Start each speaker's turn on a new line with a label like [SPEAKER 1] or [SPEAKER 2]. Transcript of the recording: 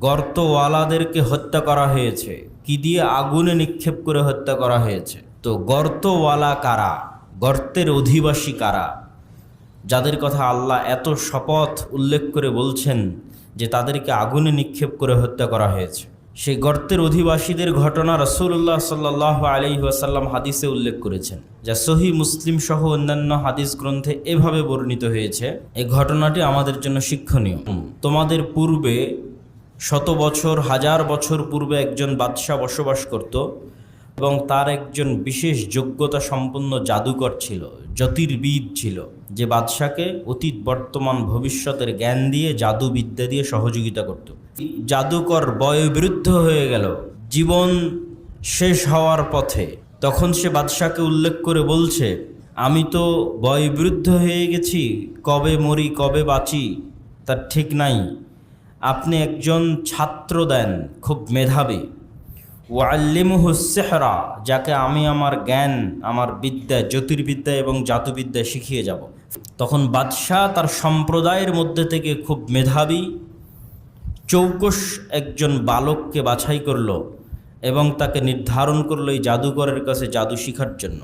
[SPEAKER 1] গর্তওয়ালাদেরকে হত্যা করা হয়েছে, কি দিয়ে? আগুনে নিক্ষেপ করে হত্যা করা হয়েছে। তো গর্তওয়ালা কারা, গর্তের অধিবাসী কারা, যাদের কথা আল্লাহ এত শপথ উল্লেখ করে বলছেন যে তাদেরকে আগুনে নিক্ষেপ করে হত্যা করা হয়েছে, সেই গর্তের অধিবাসীদের ঘটনা রাসূলুল্লাহ সাল্লাল্লাহু আলাইহি ওয়াসাল্লাম হাদিসে উল্লেখ করেছেন, যা সহিহ মুসলিম সহ অন্যান্য হাদিস গ্রন্থে এভাবে বর্ণিত হয়েছে। এই ঘটনাটি আমাদের জন্য শিক্ষণীয়। তোমাদের পূর্বে শত বছর, হাজার বছর পূর্বে একজন বাদশাহ বসবাস করত এবং তার একজন বিশেষ যোগ্যতা সম্পন্ন জাদুকর ছিল, জ্যোতির্বিদ ছিল, যে বাদশাকে অতীত, বর্তমান, ভবিষ্যতের জ্ঞান দিয়ে, জাদুবিদ্যা দিয়ে সহযোগিতা করত। জাদুকর বয়োবৃদ্ধ হয়ে গেল, জীবন শেষ হওয়ার পথে। তখন সে বাদশাকে উল্লেখ করে বলছে, আমি তো বয়োবৃদ্ধ হয়ে গেছি, কবে মরি কবে বাঁচি তার ঠিক নাই। আপনি একজন ছাত্র দেন, খুব মেধাবী, ওয়াল্লিমুহুস সিহরা, যাকে আমি আমার জ্ঞান, আমার বিদ্যা, জ্যোতির্বিদ্যা এবং জাদুবিদ্যা শিখিয়ে যাব। তখন বাদশাহ তার সম্প্রদায়ের মধ্যে থেকে খুব মেধাবী চৌকস একজন বালককে বাছাই করলো এবং তাকে নির্ধারণ করলো এই জাদুকরের কাছে জাদু শিখার জন্য।